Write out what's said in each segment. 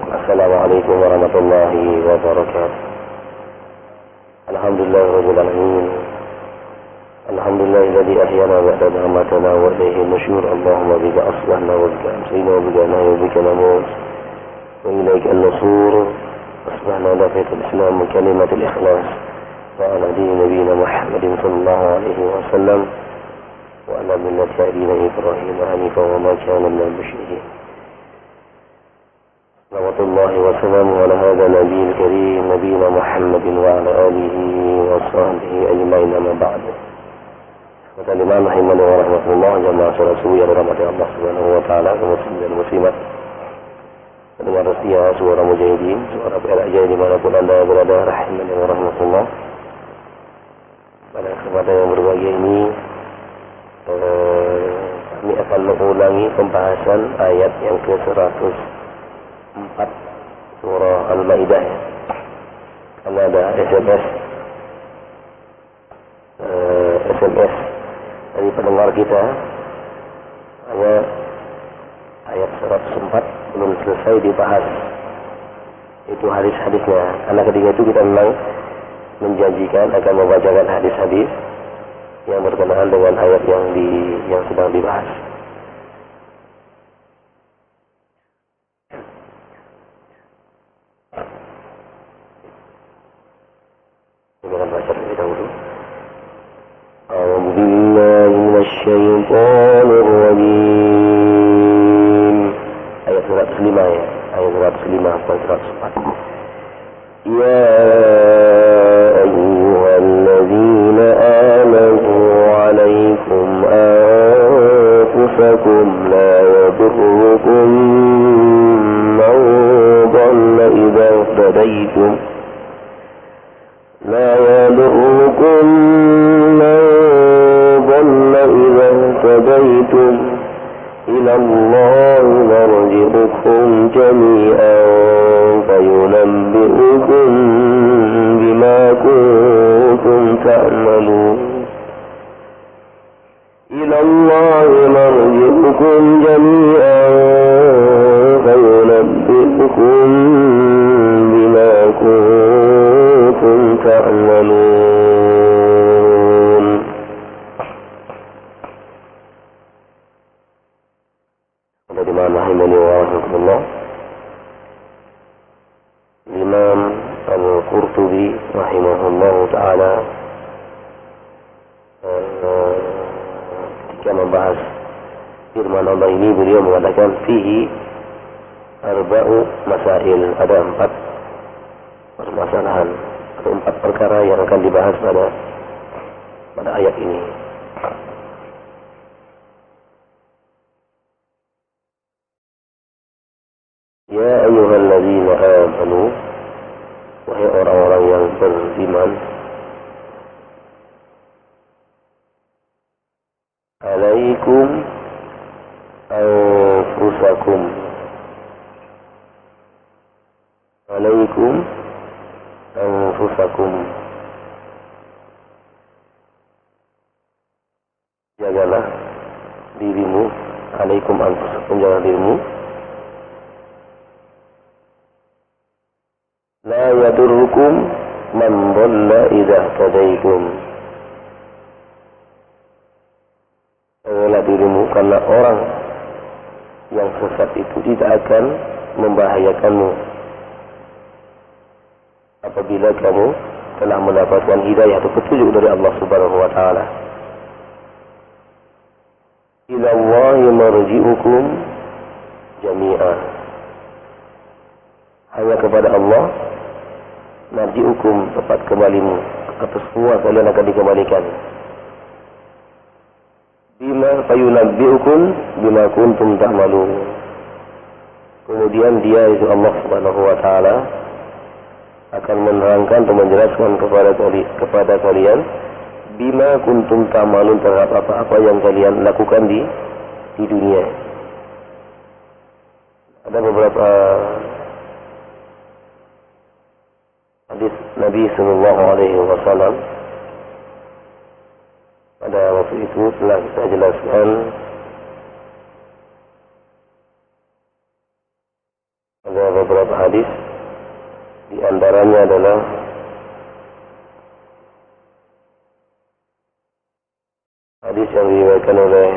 Assalamualaikum warahmatullahi wabarakatuh. Alhamdulillah rabbil alamin. Alhamdulillahilladzi ahyana ba'da ma amatana wa ilayhi nusyur. Allahumma bika aslahna wa bika amsayna wa bika nahya wa bika namut wa ilaika an-nusur. Asbahna ala fitril islam wa kalimatil ikhlas wa ala dini nabiyina Muhammadin sallallahu alaihi wasallam wa ala millati abina Ibrahim hanifan wa ma kana minal musyrikin. Salawatullahi wa salamu ala hadha nabiyil karim nabiyina Muhammadin wa ala alihi wa sahbihi ajma'in amma ba'du. Assalamualaikum warahmatullahi wabarakatuh. Jamaah salat subuh yang dirahmati Allah Subhanahu wa taala, kaum muslimin dan muslimat. Pendengar setia suara mujahidin, suara PLJ dimanapun Anda berada, rahimani wa rahmatullah. Pada kesempatan yang berbahagia ini kami akan mengulangi pembahasan ayat yang ke-104 surah Al-Maidah. Karena ada SMS dari pendengar kita, hanya ayat 104 belum selesai dibahas, itu hadis-hadisnya. Karena ketika itu kita memang menjanjikan akan membacakan hadis-hadis yang berkenaan dengan ayat yang sedang dibahas. Kita akan baca terlebih dahulu. A'udzu billahi minasyaitonir rajim. Ayat 105 ya. Ayat 105 bukan 104. Ya ayyuhalladzina amanu 'alaikum anfusakum la yadurrukum man dhalla idza ihtadaytum. لا يضركم من ضل إذا اهتديتم إلى الله مرجعكم جميعا فينبئكم بما كنتم تعملون إلى الله مرجعكم جميعا فينبئكم بما كنتم تعملون. Dari mana rahimani wa rahmatullah, Imam Al-Qurtubi rahimahullah ta'ala ketika membahas firman Allah ini, beliau mengatakan fihi arba'u masail, ada 4 permasalahan atau 4 perkara yang akan dibahas pada ayat ini. Ya ayyuhalladzina amanu, wahai orang-orang yang beriman, alaikum anfusakum, alaikum anfusakum, jagalah dirimu, alaikum anfusakum, jagalah dirimu. La yadurrukum man dhalla idza ihtadaytum. Jagalah dirimu, karena orang yang sesat itu tidak akan membahayakanmu apabila kamu telah mendapatkan hidayah atau petunjuk dari Allah Subhanahu wa taala. Ila Allahi marji'ukum jami'a. Hanya kepada Allah marji'ukum, tempat kembalimu, atau semua kalian akan dikembalikan. Bima fayunabbi'ukum bima kuntum ta'malun. Kemudian dia, itu Allah Subhanahu wa taala, akan menerangkan atau menjelaskan kepada kalian bima kuntum ta'malun, terhadap apa-apa yang kalian lakukan di dunia. Ada beberapa hadis Nabi sallallahu alaihi wasallam pada waktu itu telah kita jelaskan ada beberapa beberapa hadis. Di antaranya adalah hadis yang diriwayatkan oleh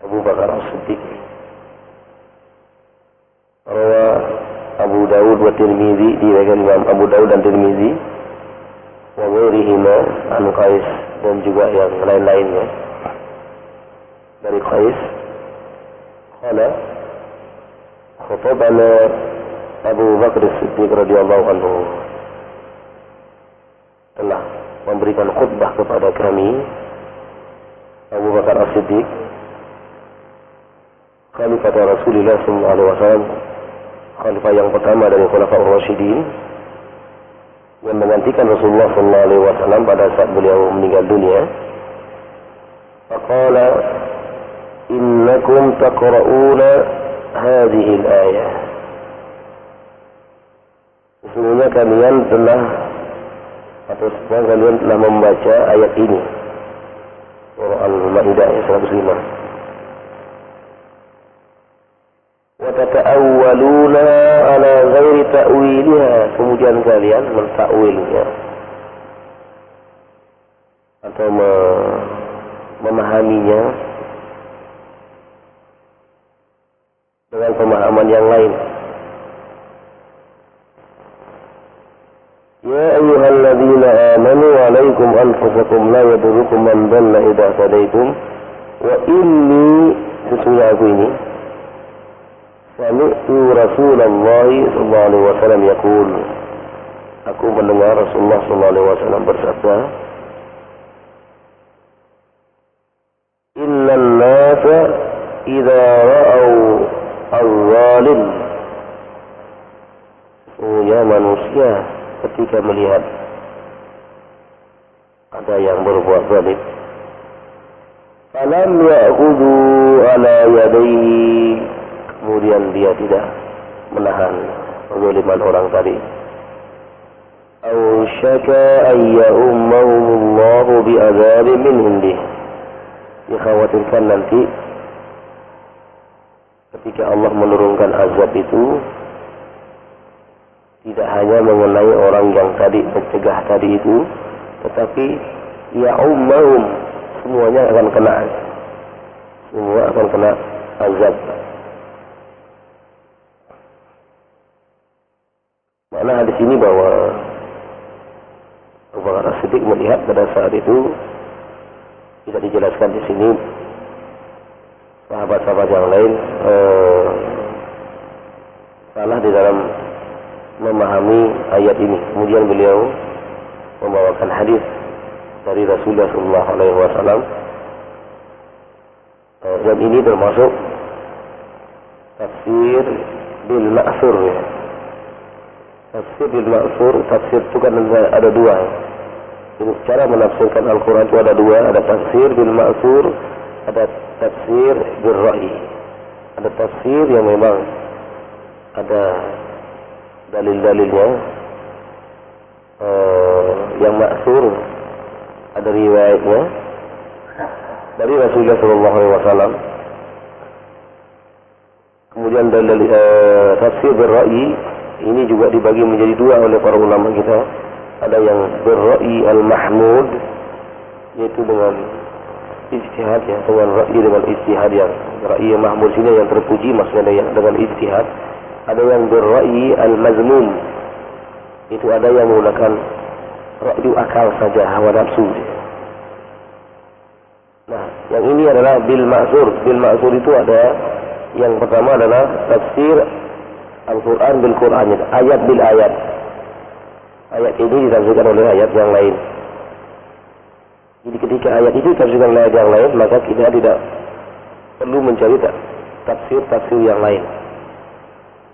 Abu Bakar As-Siddiq. Rawa Abu Dawud wa Tirmizi, diriwayatkan Imam Abu Dawud dan Tirmizi, wa ghairihima an Qais, dan juga yang lain-lainnya dari Qais. Qala khutabana Abu Bakar As-Siddiq radhiyallahu anhu, telah memberikan khutbah kepada kami Abu Bakar As-Siddiq, khalifah Rasulullah sallallahu alaihi wasallam, khalifah yang pertama dari Khulafaur Rasyidin yang menggantikan Rasulullah sallallahu alaihi wasallam pada saat beliau meninggal dunia. Faqala innakum taqra'una hadhihi al-ayah, sesungguhnya kalian telah membaca ayat ini, surah Al-Maidah ayat 105. Wa tata'awwaluna ala ghairi ta'wiliha, kemudian kalian mentakwilnya atau memahaminya dengan pemahaman yang lain. Ya ayyuhalladzina amanu alaikum anfusakum la yadurrukum man dhalla idza hadaitum wa inni, sesungguhnya aku ini sami'tu Rasulullah sallallahu alaihi wasallam yaqul, aku mendengar Rasulullah sallallahu alaihi wasallam bersabda, innan nasa idza ra'au al-zalim, sesungguhnya manusia ketika melihat ada yang berbuat zalim, falam ya'khudhu ala yadayhi, kemudian dia tidak menahan kezaliman orang tadi, aw syaka ayyummahumullahu bi'adzabin min indih, dikhawatirkan nanti ketika Allah menurunkan azab itu tidak hanya mengenai orang yang tadi mencegah tadi itu, tetapi ya ummahum, semuanya akan kena, semua akan kena azab. Makna hadis ini bahwa Abu Bakar As-Siddiq melihat pada saat itu, tidak dijelaskan di sini, sahabat-sahabat yang lain salah di dalam memahami ayat ini. Kemudian beliau membawakan hadis dari Rasulullah sallallahu alaihi wasallam, dan ini termasuk tafsir bil ma'thur. Tafsir bil ma'thur, tafsir itu kan ada dua. Ini cara menafsirkan Al-Quran itu ada dua, ada tafsir bil ma'thur, ada tafsir bil ra'i. Ada tafsir yang memang ada dalil-dalilnya, yang ma'thur, ada riwayatnya dari Rasulullah sallallahu alaihi wasallam. Kemudian dalil tafsir bil ra'i ini juga dibagi menjadi dua oleh para ulama kita. Ada yang bil-ra'i al-mahmud, yaitu dengan ijtihad, ya, dengan ra'i dengan ijtihad, yang ra'i mahmud sini yang terpuji, maksudnya yang dengan ijtihad. Ada yang bil-ra'i al-mazmum, itu ada yang menggunakan ra'yu akal saja, hawa nafsu. Nah, yang ini adalah bil-ma'thur. Bil-ma'thur itu ada, yang pertama adalah tafsir Al-Quran bil-Quran, ayat bil-ayat. Ayat ini ditafsirkan oleh ayat yang lain. Jadi ketika ayat itu ditafsirkan oleh ayat yang lain, maka kita tidak perlu mencari tafsir-tafsir yang lain.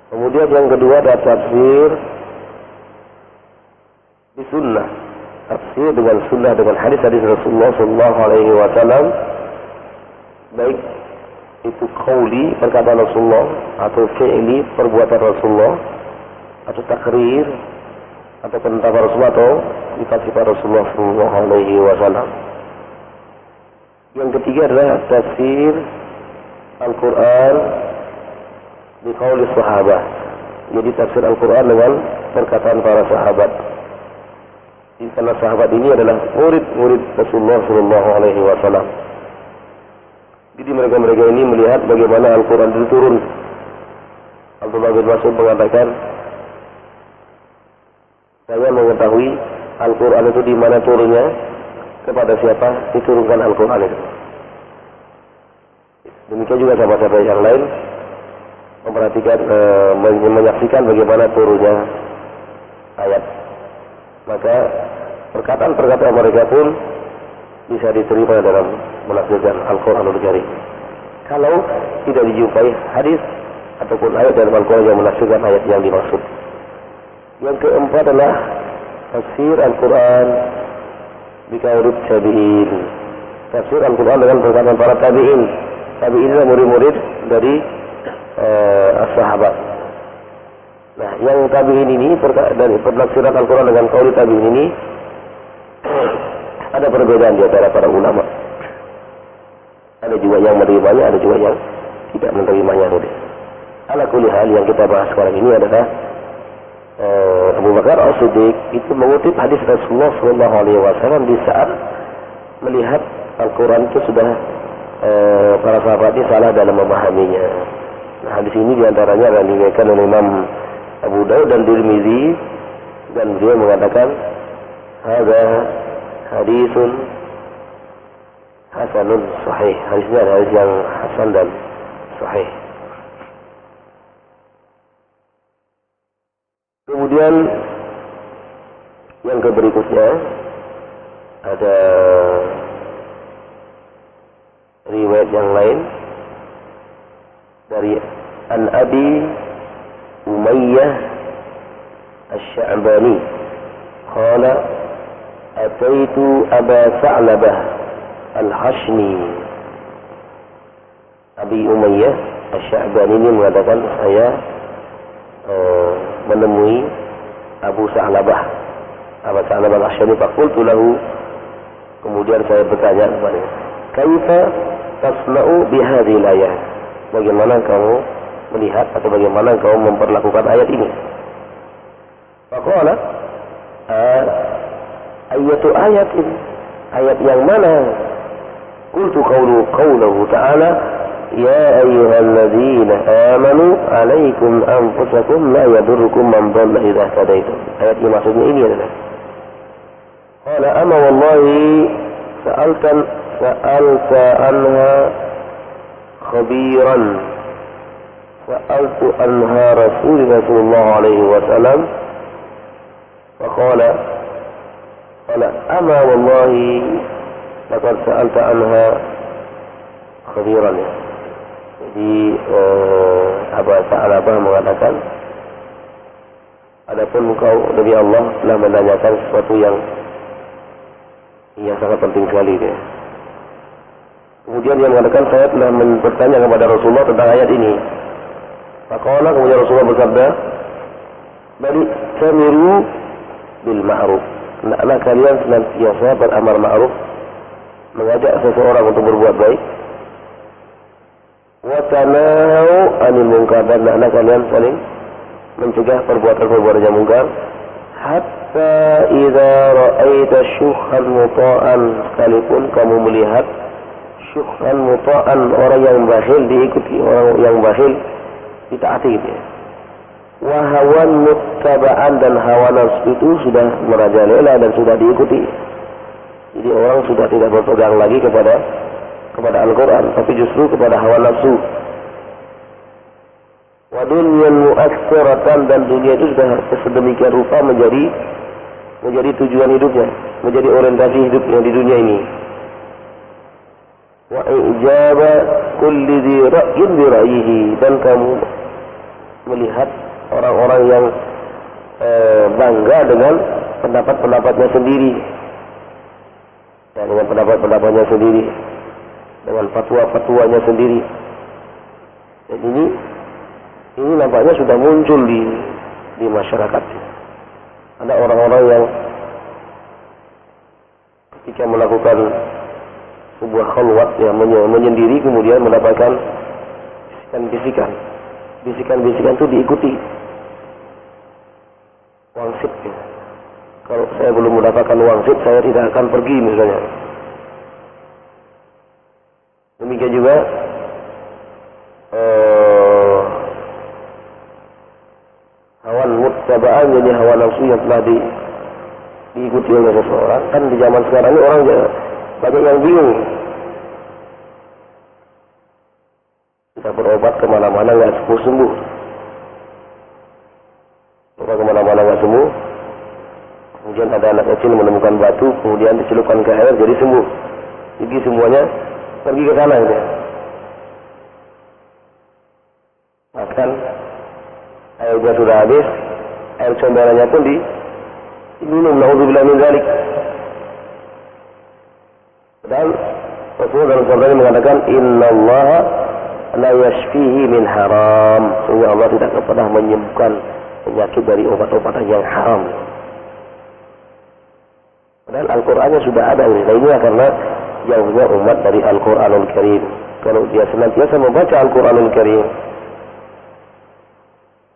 Kemudian yang kedua adalah tafsir di sunnah. Tafsir dengan sunnah, dengan hadis-hadis Rasulullah sallallahu alaihi wasallam, baik itu qauli, perkataan Rasulullah, atau fi'li, perbuatan Rasulullah, atau takrir, atau penetapan Rasulullah, atau sifat-sifat Rasulullah sallallahu alaihi wasallam. Yang ketiga adalah tafsir Al-Quran di qauli sahabat, Jadi tafsir Al-Quran dengan perkataan para sahabat. Karena sahabat ini adalah murid-murid Rasulullah Sallallahu Alaihi Wasallam. Jadi mereka ini melihat bagaimana Al-Quran itu turun. Abdullah bin Mas'ud mengatakan, saya mengetahui Al-Quran itu di mana turunnya, kepada siapa diturunkan Al-Quran itu. Demikian juga sahabat-sahabat yang lain memperhatikan, menyaksikan bagaimana turunnya ayat. Maka perkataan-perkataan mereka pun bisa diterima dalam menafsirkan Al-Quranul Karim. Kalau tidak dijumpai hadis ataupun ayat dalam Al-Quran yang menafsirkan ayat yang dimaksud. Yang keempat adalah tafsir Al-Quran bikaurut tabi'in. Tafsir Al-Quran dengan perkataan para tabi'in. Tabi'in adalah murid-murid dari as-sahabat. Nah, yang tabi'in ini dari penafsiran Al-Quran dengan qaul tabi'in ini ada perbedaan di antara para ulama. Ada juga yang menerimanya, ada juga yang tidak menerimanya. Ala kulli hal, yang kita bahas sekarang ini adalah Abu Bakar As-Siddiq itu mengutip hadis Rasulullah SAW di saat melihat Al-Quran itu sudah para sahabatnya salah dalam memahaminya. Nah, hadis ini diantaranya adalah diriwayatkan oleh Imam Abu Daud dan Tirmizi, dan beliau mengatakan hadza hadisun hasanun sahih. Hadisnya adalah hadis yang hasan dan sahih. Kemudian yang berikutnya ada riwayat yang lain dari An Abi Umayyah Asy-Sya'bani qala ataitu Aba Sa'labah Al-Hashmi. Abi Umayyah Asy-Sya'bani ini mengatakan, saya menemui Abu Sa'labah Al-Hashmi. Faqultu lahu, kemudian saya bertanya kepadanya, kaifa tasna'u bihadhil ayat? Bagaimana kamu melihat atau bagaimana kamu memperlakukan ayat ini? Faqala, ayatu ayatin, ayat yang mana? Qultu qawluhu ta'ala, ya ayyuhalladzina amanu alaikum anfusakum la yadurrukum man dhalla idza hadaitum. Ayat ini maksudnya ini adalah, qala ama wallahi sa'alta anha khabiran sa'altu anha Rasulullah sallallahu alaihi wasallam faqala ama wallahi laqad sa'alta anha khabiran. Jadi Abu Sa'labah mengatakan, adapun engkau demi Allah telah menanyakan sesuatu yang sangat penting sekali dia. Kemudian dia mengatakan, saya telah bertanya kepada Rasulullah tentang ayat ini. Maka kemudian Rasulullah bersabda, bali tamiru bil ma'ruf. Hendaklah kalian senantiasa beramar ma'ruf, mengajak seseorang untuk berbuat baik. Wa tanahau 'anil munkar, dan hendaklah kalian saling mencegah perbuatan-perbuatan yang mungkar. Hatta idza ra'aita syuhan muta'an, sekalipun kamu melihat syuhan muta'an, orang yang bakhil diikuti, orang yang bakhil ditaati dia. Wa hawan muttaba'an, dan hawa nafsu itu sudah merajalela dan sudah diikuti. Jadi orang sudah tidak berpegang lagi kepada Al-Quran, tapi justru kepada hawa nafsu. Wa dunyan mu'aksiratan, dan dunia itu sudah sedemikian rupa menjadi tujuan hidupnya, menjadi orientasi hidupnya di dunia ini. Wa ijaba kulli dhi ra'yin bi ra'yihi, dan kamu melihat orang-orang yang bangga dengan pendapat-pendapatnya sendiri, ya, dengan pendapat-pendapatnya sendiri, dengan fatwa-fatwanya sendiri. Dan ini nampaknya sudah muncul di masyarakat. Ada orang-orang yang ketika melakukan sebuah khalwat, ya, menyendiri, kemudian mendapatkan bisikan-bisikan itu diikuti Kalau saya belum mendapatkan wangsit, saya tidak akan pergi misalnya. Demikian juga hawa muttaba'an, jadi hawa nafsu yang telah diikuti oleh seseorang. Kan di zaman sekarang ini orang banyak yang bingung. Kita berobat kemana-mana nggak sembuh. Obat kemana-mana nggak sembuh. Kemudian ada anak kecil menemukan batu, kemudian dicelupkan ke air jadi sembuh. Jadi semuanya pergi ke sana gitu. Bahkan airnya sudah habis, air comberannya pun diminum. Na'udzubillah min dzalik. Dan Rasulullah dalam sabdanya mengatakan, innallaha la yashfihi min haram. Sehingga Allah tidak pernah menyembuhkan penyakit dari obat-obatan yang haram. Padahal Al-Qur'annya sudah ada ini. Nah, ini karena jauhnya umat dari Al-Qur'anul Karim. Kalau dia senantiasa membaca Al-Qur'anul Karim,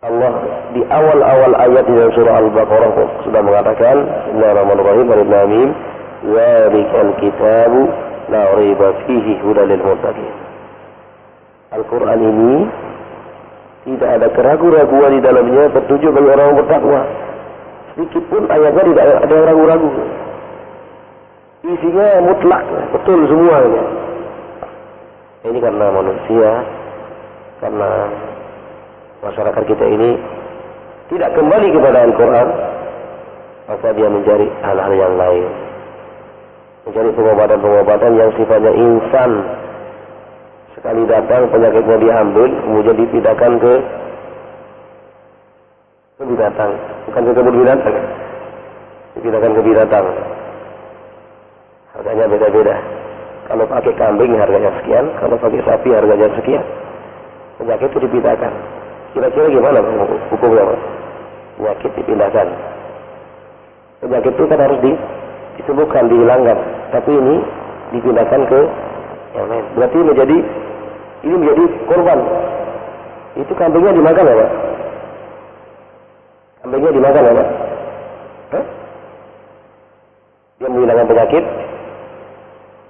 Allah di awal-awal ayat di dalam surah Al-Baqarah sudah mengatakan, Bismillahirrahmanirrahim, Alif Lam Mim, Dzalikal kitabu la raiba fihi hudal lil muttaqin. Al-Qur'an ini tidak ada keraguan-raguan di dalamnya, petunjuk bagi orang bertakwa. Sedikit pun ayatnya tidak ada ragu-ragu. Isinya mutlak, betul semuanya. Ini karena manusia, karena masyarakat kita ini tidak kembali kepada Al-Quran, maka dia mencari hal-hal yang lain, mencari pengobatan-pengobatan yang sifatnya insan. Sekali datang penyakitnya diambil, kemudian dipindahkan ke binatang, bukan ke kebun binatang, dipindahkan ke binatang. Harganya beda-beda. Kalau pakai kambing harganya sekian, kalau pakai sapi harganya sekian. Penyakit itu dipindahkan. Kira-kira gimana hukumnya, Pak? Penyakit dipindahkan. Penyakit itu kan harus disembuhkan, dihilangkan. Tapi ini dipindahkan ke yang lain. Berarti ini menjadi korban. Itu kambingnya dimakan ya, Pak? Kambingnya dimakan ya, Pak? Hah? Dia menghilangkan penyakit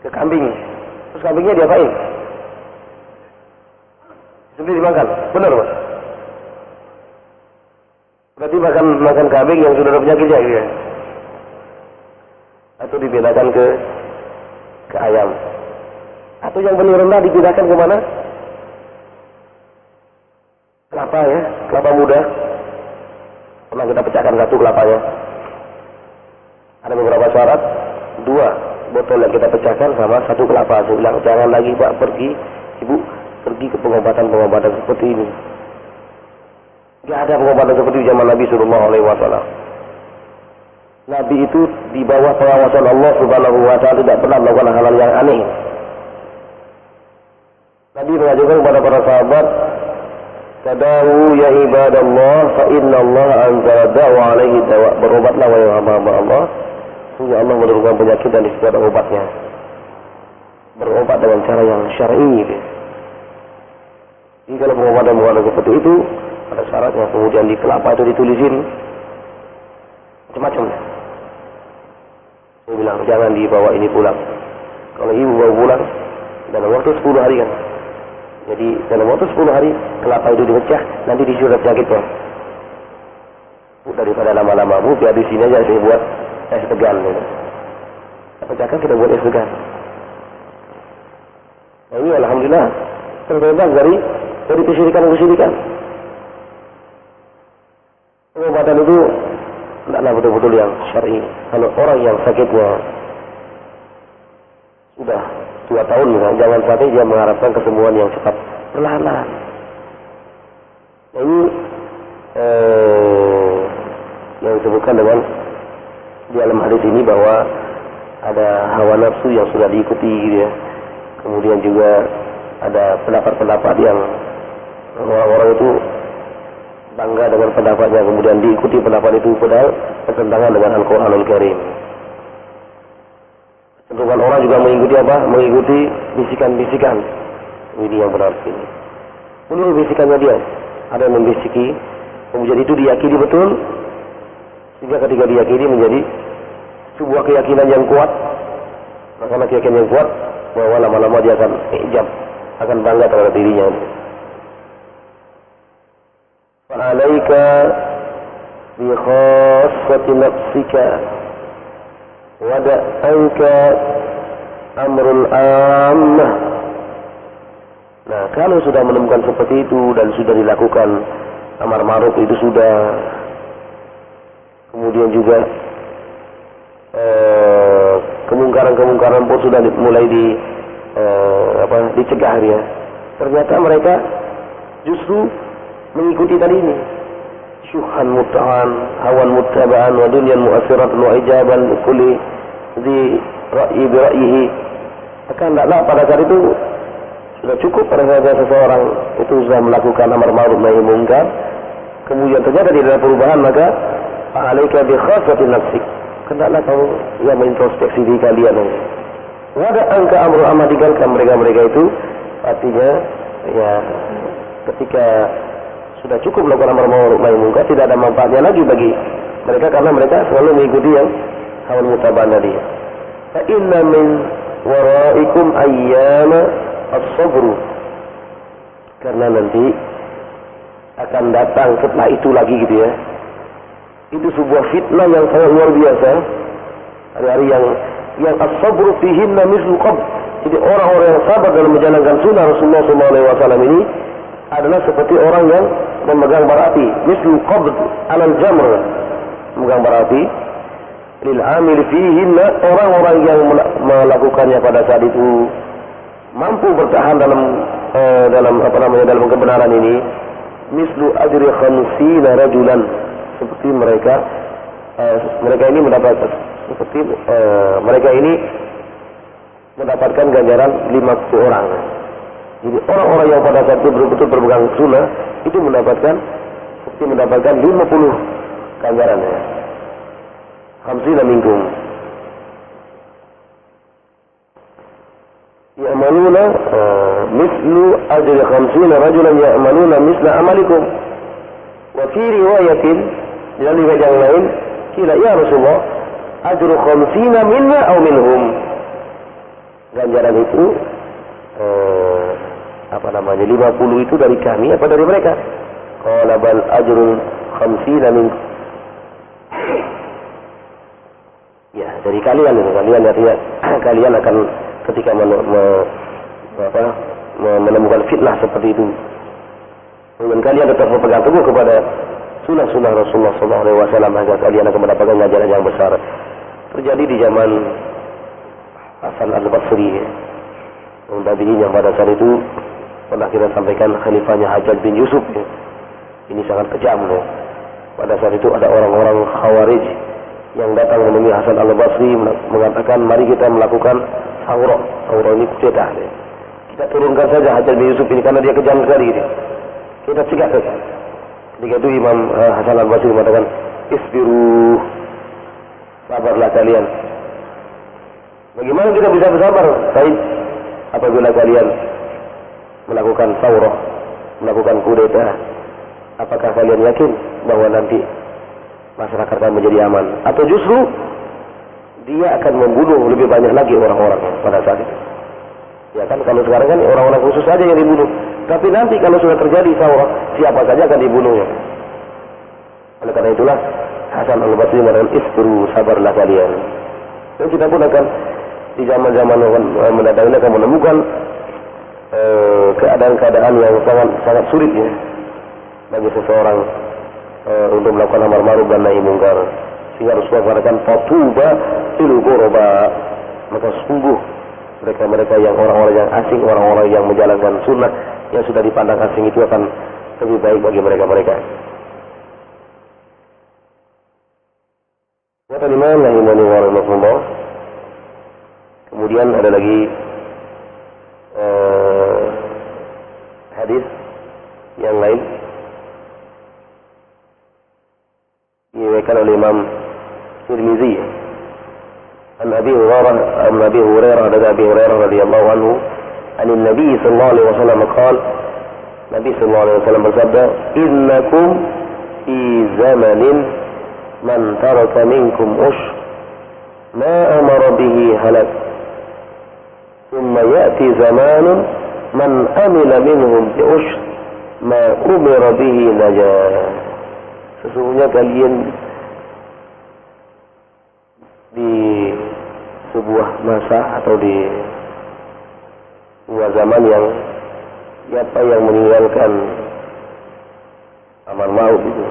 ke kambing. Terus kambingnya diapain? Seperti dimakan. Benar, Pak? Berarti makan kambing yang sudah ada penyakitnya gitu ya? Atau dipindahkan ke ayam. Atau yang benih rendah dipindahkan ke mana? Kelapa ya, kelapa muda. Pernah kita pecahkan satu kelapanya. Ada beberapa syarat, 2 botol yang kita pecahkan sama 1 kelapa. Saya bilang, jangan lagi Pak Ibu pergi ke pengobatan seperti ini. Tidak ada pengobatan seperti zaman Nabi SAW. Nabi itu di bawah pengawasan Allah Subhanahu wa Ta'ala, tidak pernah melakukan hal-hal yang aneh. Nabi mengajarkan kepada para sahabat, tadawu ya ibadallah fa inna Allah anzala da'wa alaihi dawa. Berobatlah wahai hamba-hamba Allah, sungguh Allah menurunkan penyakit dan di situ ada obatnya. Berobat dengan cara yang syar'i. Jadi kalau pengobatan seperti itu ada syaratnya. Kemudian di kelapa itu ditulisin macam-macam. Saya bilang jangan dibawa ini pulang. Kalau ibu bawa pulang dalam waktu 10 hari kan. Jadi dalam waktu 10 hari kelapa itu dipecah, nanti disuruh penyakitnya. Bu, daripada lama-lama Bu, biar di sini aja saya buat es tegan. Kita pecahkan, kita buat es tegan. Nah ini alhamdulillah terbebas dari kesyirikan. Pengobatan itu tidaklah betul-betul yang syar'i. Kalau orang yang sakitnya sudah 2 tahun misalnya, jangan sampai dia mengharapkan kesembuhan yang cepat, perlahan-lahan. Nah, ini yang disebutkan dengan di dalam hadis ini bahwa ada hawa nafsu yang sudah diikuti gitu ya. Kemudian juga ada pendapat-pendapat yang orang-orang itu bangga dengan pendapatnya, kemudian diikuti pendapat itu padahal bertentangan dengan Al-Qur'anul Karim. Cenderungan orang juga mengikuti apa? Mengikuti bisikan-bisikan. Ini yang benar ini. Ini bisikannya dia. Ada yang membisiki, kemudian itu diyakini betul, Sehingga ketika diyakini menjadi sebuah keyakinan yang kuat. Karena keyakinan yang kuat bahwa lama-lama dia akan ijab, akan bangga terhadap dirinya. Fa'alaika bi khassati nafsika wada'anka amrul ammah. Nah, kalau sudah menemukan seperti itu dan sudah dilakukan amar ma'ruf itu sudah, kemudian juga kemungkaran-kemungkaran pun sudah mulai dicegah dia. Ternyata mereka justru mengikuti tadi ini. Syuhan mutta'an, hawan muttaba'an, wa dunyan mu'asiratan wa ijaban kulli di ra'yi bi ra'yihi. Maka hendaklah pada saat itu sudah cukup pada saat seseorang itu sudah melakukan amar ma'ruf nahi munkar, kemudian ternyata tidak ada perubahan, maka fa'alaika bi khassati nafsik. Hendaklah kamu yang mengintrospeksi diri kalian. Wada angka amrul amah, tinggalkan mereka itu. Artinya ya ketika sudah cukup melakukan amar ma'ruf nahi munkar, tidak ada manfaatnya lagi bagi mereka karena mereka selalu mengikuti yang hawa mutaba'an tadi. Fa inna min waraikum ayyama as-sabr. Karena nanti akan datang setelah itu lagi gitu ya. Itu sebuah fitnah yang sangat luar biasa. Hari-hari yang as-sabru fihinna mislu qabd. Jadi orang-orang yang sabar dalam menjalankan sunnah Rasulullah SAW ini adalah seperti orang yang memegang bara api. Mislu qabd alal jamr, memegang bara api. Lil amil fihinna, orang-orang yang melakukannya pada saat itu mampu bertahan dalam kebenaran ini. Mislu ajri khamsina rajulan, seperti mereka ini mendapatkan ganjaran 50 orang. Jadi orang-orang yang pada saat itu betul-betul berpegang sunnah itu mendapatkan 50 ganjarannya. Khamsina minkum ya'maluna mislu ajri khamsina rajulan ya'maluna misla amalikum. Wa fi riwayatin, dalam riwayat yang lain, kila ya Rasulullah ajru khamsina minna aw minhum. Ganjaran itu 50 itu dari kami apa dari mereka? Qala bal ajrun khamsina minkum. Ya, dari kalian itu. Kalian artinya kalian akan ketika menemukan fitnah seperti itu, dan kalian tetap berpegang teguh kepada sunnah Rasulullah SAW, agar kalian akan mendapatkan ganjaran yang besar. Terjadi di zaman Hasan al-Basri, yang tabi'in yang pada saat itu pernah kita sampaikan khalifahnya Hajjaj bin Yusuf. Ini sangat kejam. Pada saat itu ada orang-orang Khawarij yang datang menemui Hasan al-Basri mengatakan, mari kita melakukan sawroh. Sawroh ini kudeta. Kita turunkan saja Hajjaj bin Yusuf ini karena dia kejam sekali. Kita cegah saja. Ketika itu Imam Hasan al-Basri mengatakan, isbiru, sabarlah kalian. Bagaimana kita bisa bersabar, Said, apabila kalian melakukan sawroh, melakukan kudeta? Apakah kalian yakin bahwa nanti masyarakat akan menjadi aman? Atau justru dia akan membunuh lebih banyak lagi orang-orang pada saat itu? Ya kan, kalau sekarang kan orang-orang khusus saja yang dibunuh. Tapi nanti kalau sudah terjadi sawroh, siapa saja akan dibunuhnya. Oleh karena itulah Hasan al-Basri mengatakan, isbiru, sabarlah kalian. Dan kita pun akan di zaman-zaman mendatang ini akan menemukan keadaan-keadaan yang sangat sulit ya bagi seseorang untuk melakukan amar ma'ruf dan nahi munkar. Sehingga Rasulullah mengatakan, fatuba lil ghuraba, maka sungguh mereka yang orang-orang yang asing, orang-orang yang menjalankan sunnah yang sudah dipandang asing itu akan lebih baik bagi mereka. Wa ta'ala imani wa rahmatullah. Kemudian ada lagi hadis yang lain diriwayatkan oleh Imam Tirmizi an Abi Hurairah radhiyallahu anhu an Nabi sallallahu alaihi wasallam qala, Nabi sallallahu alaihi wasallam bersabda, innakum fi zamanin man taraka minkum ush ma amara bihi halak thumma ya'ti zamanun man amila minhum bi ush ma umira bihi najah. Sesungguhnya kalian di sebuah masa atau di sebuah zaman yang siapa yang meninggalkan amar ma'ruf itu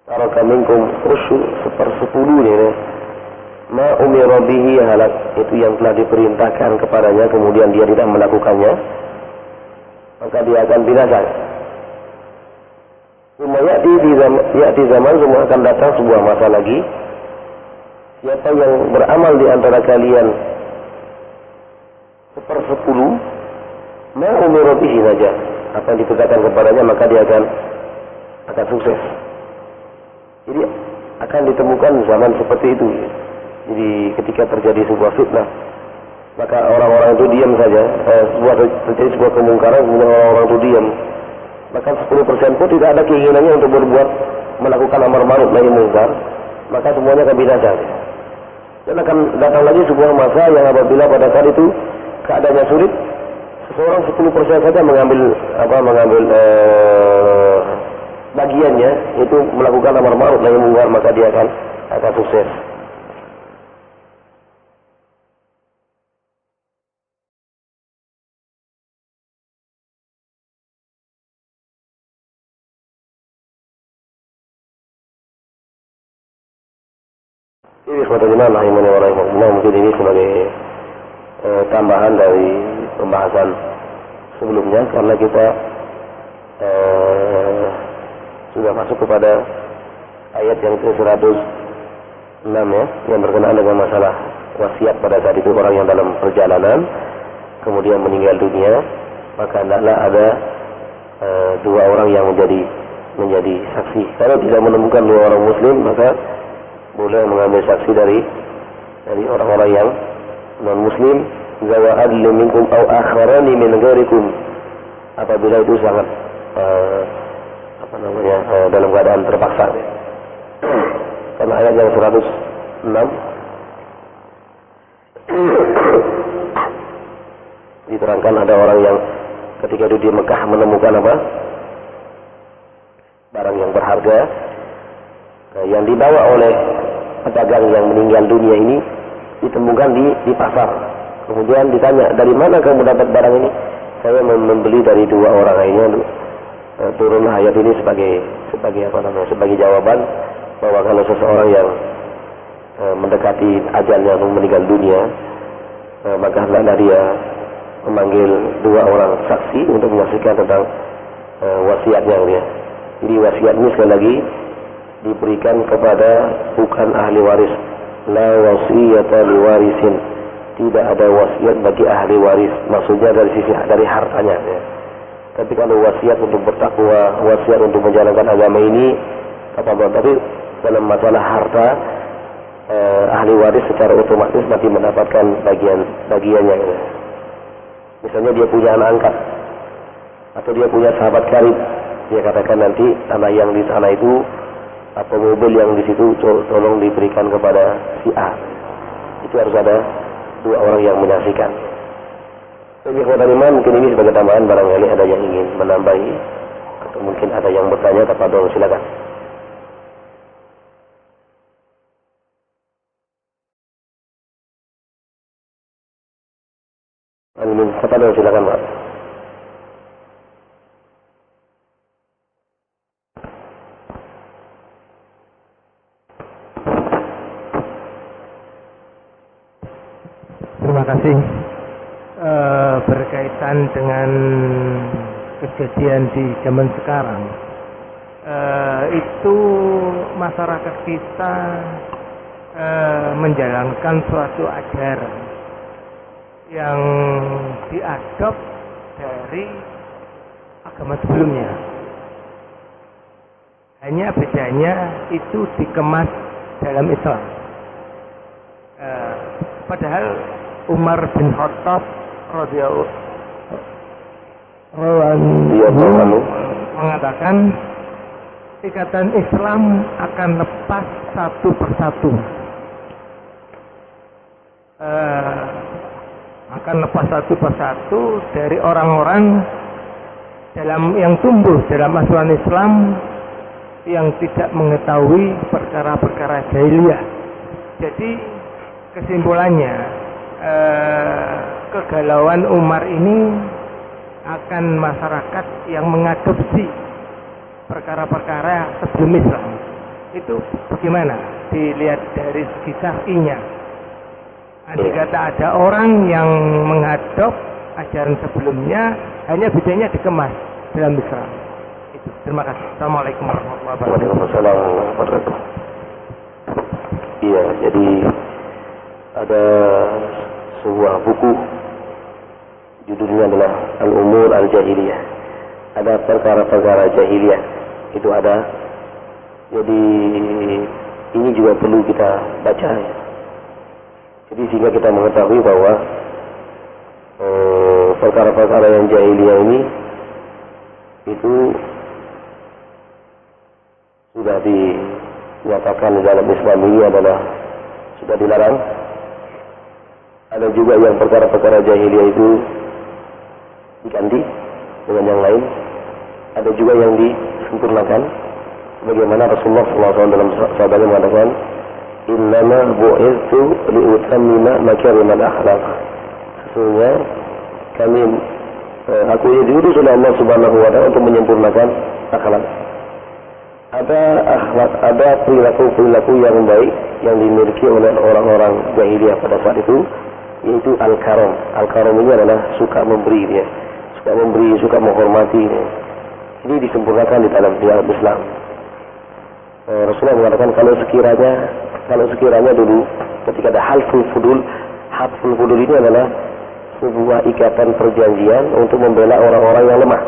taraka minkum ushu sepersepuluhnya ya. Ma umira bihi halak, itu yang telah diperintahkan kepadanya kemudian dia tidak melakukannya, maka dia akan binasa. Semua ya'ti zaman, semua akan datang sebuah masa lagi. Siapa yang beramal di antara kalian sepersepuluh ma umira bihi saja, apa yang diperintahkan kepadanya, maka dia akan sukses. Jadi akan ditemukan zaman seperti itu. Jadi ketika terjadi sebuah fitnah, maka orang-orang itu diam saja. Terjadi sebuah kemungkaran, kemudian orang-orang itu diam. Maka 10% pun tidak ada keinginannya untuk melakukan amar ma'ruf nahi munkar, maka semuanya akan binasa. Dan akan datang lagi sebuah masa yang apabila pada saat itu keadaannya sulit, seseorang 10% saja mengambil bagiannya, itu melakukan amar ma'ruf nahi munkar, maka dia akan sukses. Ini sebetulnya mungkin ini sebagai tambahan dari pembahasan sebelumnya, karena kita sudah masuk kepada ayat yang ke-106 ya, yang berkenaan dengan masalah wasiat pada saat itu orang yang dalam perjalanan kemudian meninggal dunia, maka hendaklah ada dua orang yang menjadi saksi. Kalau tidak menemukan dua orang muslim, maka boleh mengambil saksi dari orang-orang yang non-muslim. Zawa adli minkum au akharani min ghairikum, apabila itu sangat dalam keadaan terpaksa. Karena ayat yang 106 diterangkan ada orang yang ketika itu di Mekah menemukan barang yang berharga yang dibawa oleh pedagang yang meninggal dunia ini, ditemukan di pasar. Kemudian ditanya, dari mana kamu dapat barang ini? Saya membeli dari dua orang lainnya. Turunlah ayat ini sebagai jawaban bahwa kalau seseorang yang mendekati ajalnya untuk meninggal dunia, maka hendaklah dia memanggil dua orang saksi untuk menyaksikan tentang wasiatnya dia. Jadi wasiat ini sekali lagi diberikan kepada bukan ahli waris. La wasiyata liwarisin, tidak ada wasiat bagi ahli waris, maksudnya dari hartanya ya. Tapi kalau wasiat untuk bertakwa, wasiat untuk menjalankan agama ini tapi dalam masalah harta, ahli waris secara otomatis nanti mendapatkan bagiannya ya. Misalnya dia punya anak angkat atau dia punya sahabat karib, dia katakan nanti tanah yang di sana itu atau mobil yang di situ tolong diberikan kepada si A. Itu harus ada dua orang yang menyaksikan. Jadi kepada iman, mungkin ini sebagai tambahan, barangkali ada yang ingin menambahi atau mungkin ada yang bertanya, tafadhol silakan. Tafadhol silakan, Pak. Terima kasih. Berkaitan dengan kejadian di zaman sekarang, itu masyarakat kita menjalankan suatu ajaran yang diadop dari agama sebelumnya. Hanya bedanya itu dikemas dalam Islam. Padahal Umar bin Khattab radhiyallahu mengatakan ikatan Islam akan lepas satu persatu. Akan lepas satu persatu dari orang-orang yang tumbuh dalam asuhan Islam yang tidak mengetahui perkara-perkara jahiliyah. Jadi kesimpulannya, kegalauan Umar ini akan masyarakat yang mengadopsi perkara-perkara sebelum Islam. Itu bagaimana dilihat dari segi syar'inya? Andai kata ada orang yang mengadop ajaran sebelumnya, hanya bedanya dikemas dalam Islam. Itu. Terima kasih. Assalamualaikum warahmatullahi wabarakatuh. Waalaikumsalam warahmatullahi wabarakatuh. Iya, jadi ada sebuah buku judulnya adalah Al-Umur Al-Jahiliyah. Ada perkara-perkara jahiliyah. Itu ada. Jadi ini juga perlu kita baca. Jadi sehingga kita mengetahui bahwa perkara-perkara yang jahiliyah ini itu sudah dinyatakan dalam Islam ini adalah sudah dilarang. Ada juga yang perkara-perkara jahiliyah itu diganti dengan yang lain. Ada juga yang disempurnakan. Bagaimana Rasulullah SAW dalam sabdanya mengatakan, "Innama bu'itsu liutammima makarimal akhlaq." Sesungguhnya aku diutus oleh Allah Subhanahu wa taala untuk menyempurnakan akhlak. Ada perilaku-perilaku yang baik yang dimiliki oleh orang-orang jahiliyah pada saat itu, yaitu al-karam. Al-karam ini adalah suka memberi dia. Suka memberi, suka menghormati dia. Ini disempurnakan di dalam Islam. Rasulullah mengatakan kalau sekiranya dulu ketika ada halful fudul ini adalah sebuah ikatan perjanjian untuk membela orang-orang yang lemah.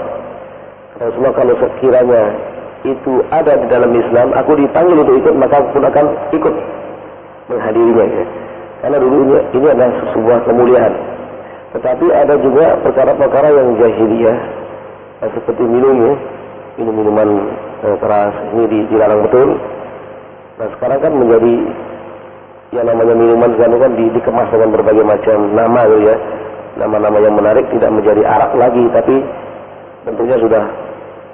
Rasulullah kalau sekiranya itu ada di dalam Islam, aku dipanggil untuk ikut, maka aku pun akan ikut menghadirinya. Ya. Karena dulu ini adalah sebuah kemuliaan. Tetapi ada juga perkara-perkara yang jahiliyah, seperti minuman keras ini dilarang betul. Nah sekarang kan menjadi yang namanya minuman sekarang kan dikemas dengan berbagai macam nama gitu ya, nama-nama yang menarik, tidak menjadi arak lagi, tapi bentuknya sudah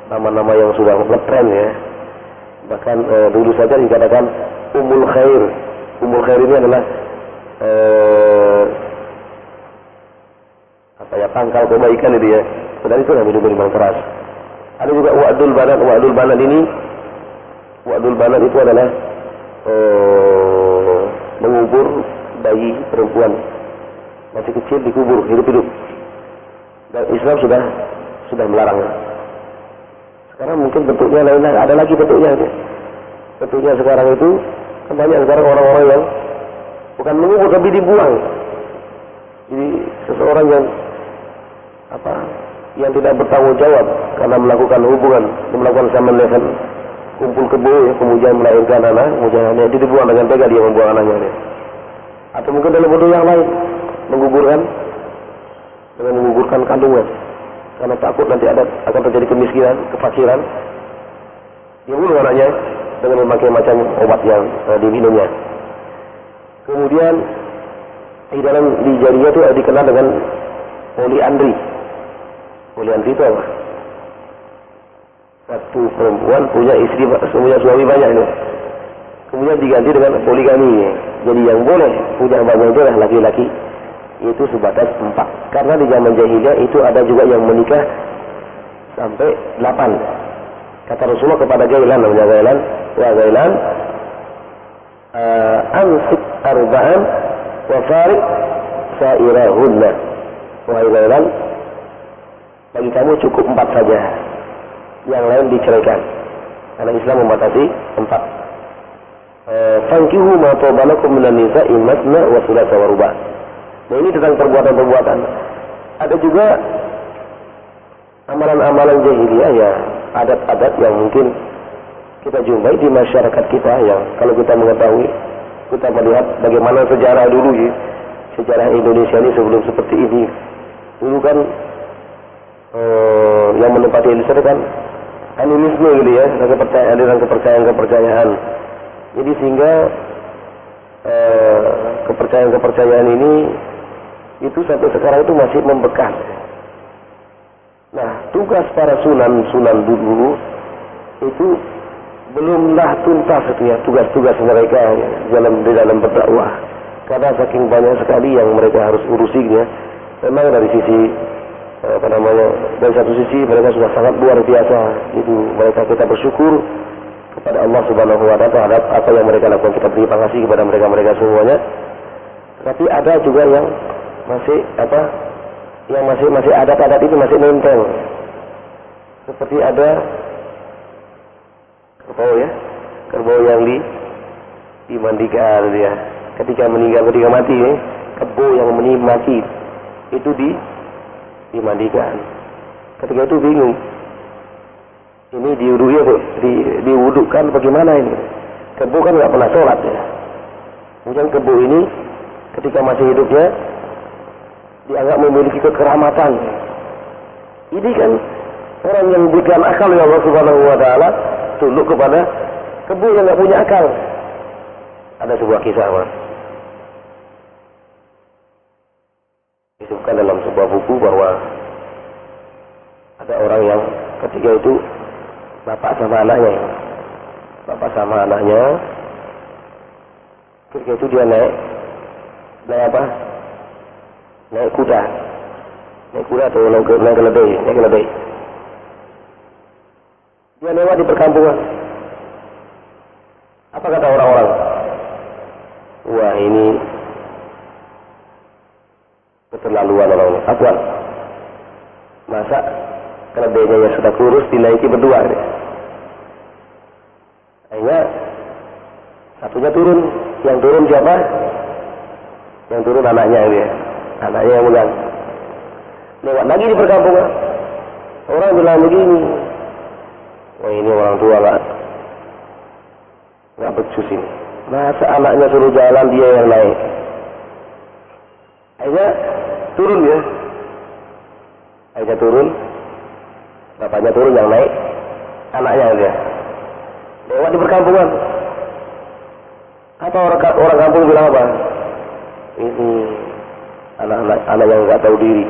nama-nama yang sudah ngetren ya. Bahkan dulu saja dikatakan Ummul Khair. Ummul Khair ini adalah pangkal kebaikan itu ya. Padahal itu adalah minuman keras. Ada juga Wa'dul Banat. Wa'dul Banat itu adalah mengubur bayi perempuan masih kecil, dikubur hidup-hidup. Dan Islam sudah melarang. Sekarang mungkin bentuknya lain, ada lagi bentuknya. Bentuknya sekarang itu banyak sekarang orang-orang yang bukan mengubur tapi dibuang. Jadi seseorang yang tidak bertanggung jawab karena melakukan hubungan, melakukan saman level, kumpul kebo ya, kemudian melahirkan anak, kemudian anaknya dibuang dengan tega, dia membuang anaknya. Atau mungkin dalam bentuk yang lain, menggugurkan kandungan karena takut nanti akan terjadi kemiskinan, kefakiran. Dia bunuh anaknya dengan memakai macam obat yang diminumnya. Kemudian di jahiliyah itu dikenal dengan poliandri. Poliandri itu apa? Satu perempuan punya istri, punya suami banyak itu. Kemudian diganti dengan poligami. Jadi yang boleh punya banyak adalah laki-laki, itu sebatas 4. Karena di zaman jahiliyah itu ada juga yang menikah sampai 8. Kata Rasulullah kepada Gailan, namanya Gailan, "Ya Gailan, amsik arba'an wa farik sairahunna." Wahai Gailan, bagi kamu cukup 4 saja, yang lain diceraikan. Karena Islam membatasi 4. Fankihu ma tawbalakum minan nisa'i masna wa thulatha wa ruba'. Nah ini tentang perbuatan-perbuatan. Ada juga amalan-amalan jahiliyah ya, adat-adat yang mungkin kita jumpai di masyarakat kita, yang kalau kita mengetahui, kita melihat bagaimana sejarah dulu ya, sejarah Indonesia ini sebelum seperti ini. Dulu kan yang menempati Indonesia kan animisme gitu ya, aliran kepercayaan. Jadi sehingga kepercayaan ini itu sampai sekarang itu masih membekas. Nah, tugas para sunan dulu itu belumlah tuntas itu ya, tugas-tugas mereka di dalam berdakwah. Karena saking banyak sekali yang mereka harus urusi ya. Memang dari sisi dari satu sisi mereka sudah sangat luar biasa. Itu kita bersyukur kepada Allah Subhanahu wa taala terhadap apa yang mereka lakukan. Kita beri kasih kepada mereka semuanya. Tapi ada juga yang masih adat-adat itu masih nempel. Seperti ada kerbau yang dimandikan dia. Ketika mati, kerbau yang mati itu dimandikan. Ketika itu bingung. Ini diwudukan bagaimana ini? Kerbau kan nggak pernah sholat ya. Kemudian kerbau ini ketika masih hidupnya dianggap memiliki kekeramatan. Ini kan orang yang berikan akal ya Allah Subhanahu wa taala tunduk kepada kerbau yang nggak punya akal. Ada sebuah kisah, Mas. Disebutkan dalam sebuah buku bahwa ada orang yang ketika itu bapak sama anaknya ketika itu dia naik kuda atau naik keledai. Dia lewat di perkampungan. Apa kata orang-orang? Wah, ini keterlaluan orang. Apaan? Masa keledainya yang sudah kurus dinaiki berdua. Akhirnya satunya turun. Yang turun siapa? Yang turun anaknya dia. Anaknya yang megang. Lewat lagi di perkampungan. Orang bilang begini. Wah, ini orang tua nggak becus ini. Masa anaknya suruh jalan, dia yang naik. Akhirnya turun ya. Akhirnya turun. Bapaknya turun yang naik. Anaknya dia. Lewat di perkampungan. Apa orang kampung bilang apa? Ini anak yang nggak tahu diri.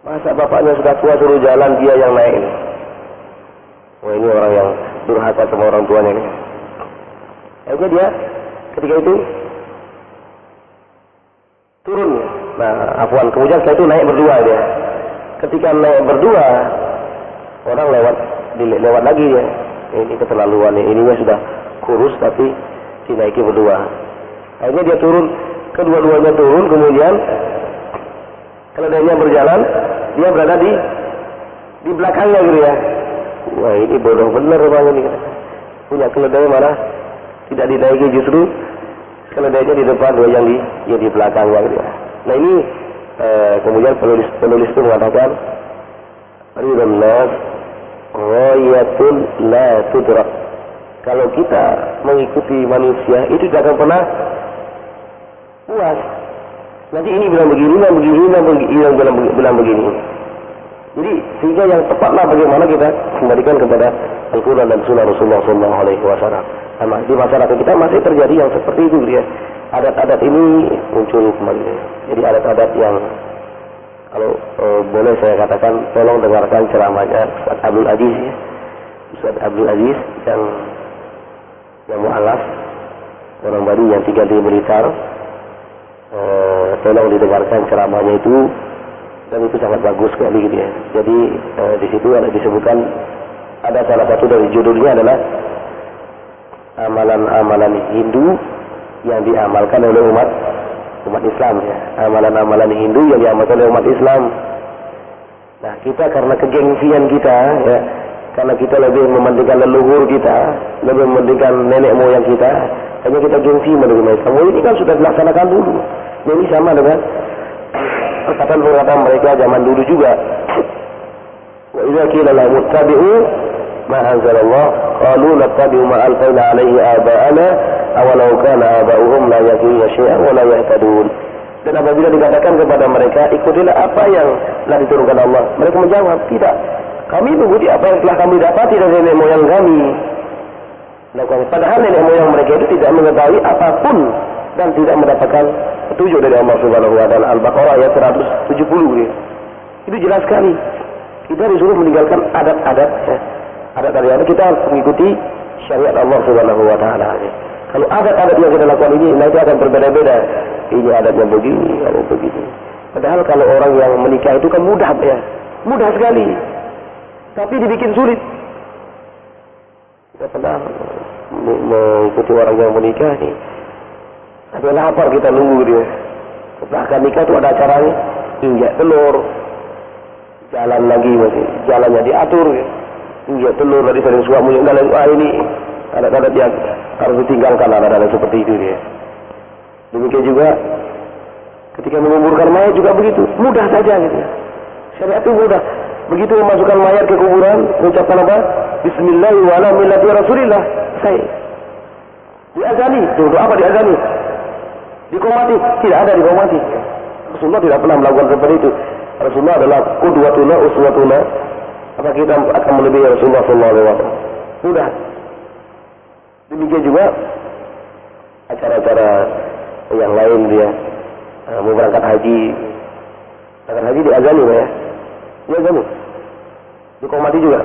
Masa bapaknya sudah tua suruh jalan, dia yang naik ini. Wah, ini orang yang durhaka sama orang tuanya ini. Akhirnya dia ketika itu turun. Nah, kemudian setelah itu naik berdua dia. Ketika naik berdua, orang lewat lagi ya. Ini keterlaluan ya. Ininya sudah kurus tapi dinaiki berdua. Akhirnya dia turun, kedua-duanya turun, kemudian keledainya berjalan, dia berada di belakangnya gitu ya. Wah, ini bodoh bener bang ini. Punya keledai mana tidak dinaiki, justru keledainya di depan, dua yang di belakangnya gitu ya. Nah ini kemudian penulis itu mengatakan ridwan nas ghayatun la tudrak. Kalau kita mengikuti manusia itu tidak akan pernah puas. Nanti ini bilang begini, bilang begini. Jadi sehingga yang tepatlah bagaimana kita kembalikan kepada Al-Quran dan Sunnah Rasulullah SAW. Di masyarakat kita masih terjadi yang seperti itu ya. Adat-adat ini muncul kembali. Jadi adat-adat yang kalau boleh saya katakan, tolong dengarkan ceramahnya Ustaz Abdul Aziz ya. Ustaz Abdul Aziz yang mu'alaf orang baru yang tinggal di Blitar. Tolong didengarkan ceramahnya itu, dan itu sangat bagus sekali gitu ya. Jadi di situ ada disebutkan, ada salah satu dari judulnya adalah amalan-amalan Hindu yang diamalkan oleh umat Islam ya. Amalan-amalan Hindu yang diamalkan oleh umat Islam. Nah, kita karena kegengsian kita ya, karena kita lebih mementingkan leluhur kita, lebih mementingkan nenek moyang kita, hanya kita gengsi menerima Islam. Ini kan sudah dilaksanakan dulu. Ini sama dengan perkataan mereka zaman dulu juga. Wa idza qila lahum ittabi'u ma anzalallah qalu nattabi'u ma alqaina 'alaihi aba'ana awalau kana aba'uhum la yaqiluna syai'an wa la yahtadun. Dan apabila dikatakan kepada mereka ikutilah apa yang telah diturunkan Allah, mereka menjawab tidak. Kami mengikuti apa yang telah kami dapati dari nenek moyang kami. Padahal nenek moyang mereka itu tidak mengetahui apapun dan tidak mendapatkan petunjuk dari Allah Subhanahu wa taala. Al-Baqarah ayat 170 ya. Itu jelas sekali. Kita disuruh meninggalkan adat-adat ya. Adat-adat kita harus mengikuti syariat Allah Subhanahu wa taala. Ya. Kalau adat-adat yang kita lakukan ini nanti akan berbeda-beda. Ini adatnya begini, kalau begini. Padahal kalau orang yang menikah itu kan mudah ya. Mudah sekali. Tapi dibikin sulit. Kita pernah mengikuti orang yang menikah nih. Ada lapar kita nunggu dia. Setelah akan nikah itu ada acaranya. Injak telur. Jalan lagi masih. Jalannya diatur. Injak telur dari sering suami. Wah ini adat-adat yang harus ditinggalkan. Adat-adat seperti itu dia. Demikian juga ketika menguburkan mayat juga begitu. Mudah saja gitu. Syariat itu mudah. Begitu memasukkan mayat ke kuburan, mengucapkan apa? Bismillahirrahmanirrahim. Rasulillah. Saya diazani. Doa apa diazani? Dikomati? Tidak ada dikomati. Rasulullah tidak pernah melakukan seperti itu. Rasulullah adalah qudwatuna uswatuna. Apa kita akan melebihi Rasulullah SAW? Sudah. Demikian juga acara-acara yang lain dia mau berangkat haji. Berangkat haji diazani ya. Diazani. Dikomati juga.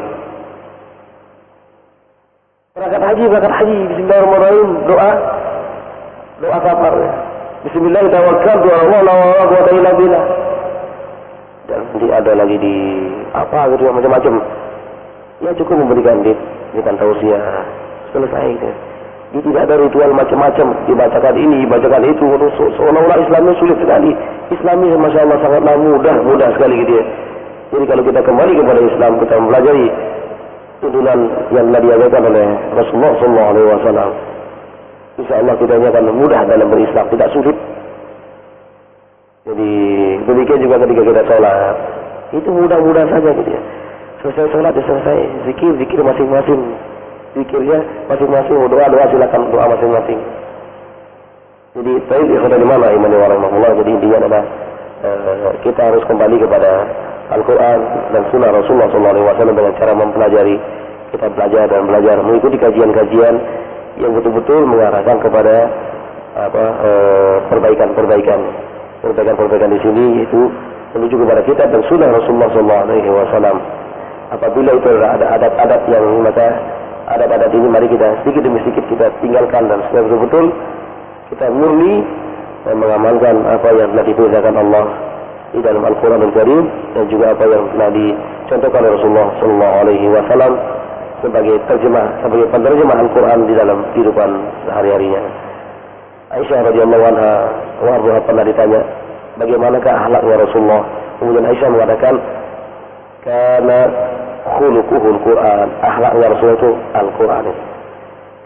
Berangkat haji. Bismillahirrahmanirrahim. Doa kafar ya. Bismillahirrahmanirrahim. Allah la quwwata illa billah. Dan nanti ada lagi di apa gitu macam-macam. Ya cukup memberikan tausiah. Selesai gitu. Ini tidak ada ritual macam-macam. Dibacakan ini, dibacakan itu. Seolah-olah Islamnya sulit sekali. Islamnya Masya Allah sangatlah mudah sekali gitu ya. Jadi kalau kita kembali kepada Islam, kita mempelajari tuntunan yang telah diajarkan oleh Rasulullah SAW. Insya Allah kita akan mudah dalam berislam, tidak sulit. Jadi demikian juga ketika kita sholat, itu mudah-mudah saja gitu ya. Selesai sholat, selesai zikir masing-masing, zikirnya masing-masing, doa silakan doa masing-masing. Jadi baik ikhwan di mana imani warahmatullah. Jadi intinya adalah kita harus kembali kepada Al-Quran dan Sunnah Rasulullah SAW dengan cara mempelajari. Kita belajar mengikuti kajian-kajian yang betul-betul mengarahkan kepada perbaikan di sini, yaitu menuju kepada kitab dan Sunnah Rasulullah SAW. Apabila itu ada adat-adat yang maka adat-adat ini mari kita sedikit demi sedikit kita tinggalkan dan setelah betul-betul kita murni dan mengamalkan apa yang telah diperintahkan Allah di dalam Al-Quran Al-Karim dan juga apa yang telah dicontohkan oleh Rasulullah SAW sebagai penerjemah Al-Quran di dalam kehidupan sehari-harinya. Aisyah radhiyallahu anha warḍaha pernah ditanya bagaimanakah akhlaknya Rasulullah. Kemudian Aisyah mengatakan karena khuluquhul Quran, akhlaknya Rasulullah itu Al-Quran.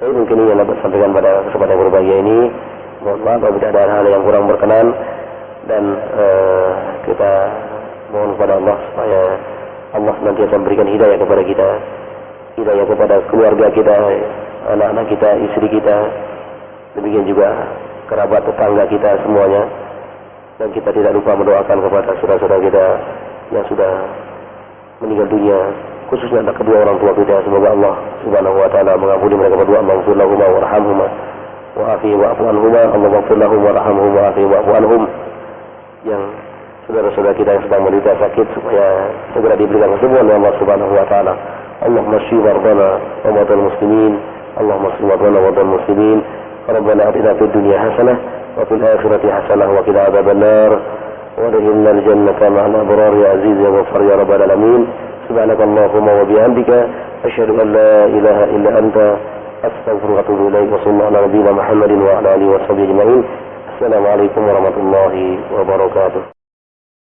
Tapi mungkin ini yang dapat sampaikan pada kesempatan berbahagia ini. Mohon maaf apabila ada hal yang kurang berkenan dan kita mohon kepada Allah supaya Allah senantiasa memberikan hidayah kepada kita, hidayah kepada keluarga kita, anak-anak kita, istri kita, demikian juga kerabat tetangga kita semuanya. Dan kita tidak lupa mendoakan kepada saudara-saudara kita yang sudah meninggal dunia, khususnya kedua orang tua kita. Semoga Allah Subhanahu wa taala mengampuni mereka berdua. Maghfir lahum warhamhum wa'afi wa'fu anhum. Allah maghfir lahum warhamhum wa'afi wa'fu anhum. Yang saudara-saudara kita yang sedang menderita sakit supaya segera diberikan kesembuhan oleh Allah Subhanahu wa taala. Allahumma shfi mardana wa mardal muslimin. Allahumma shfi mardana wa mardal muslimin. Rabbana atina fid dunya hasanah wa fil akhirati hasanah wa qina adzabannar. وادخلنا الجنة مع الأبرار يا عزيز يا غفار يا رب العالمين. سبحانك اللهم وبحمدك أشهد أن لا إله إلا أنت أستغفرك وأتوب إليك. وصلى الله على نبينا محمد وعلى آله وصحبه أجمعين. السلام عليكم ورحمة الله وبركاته.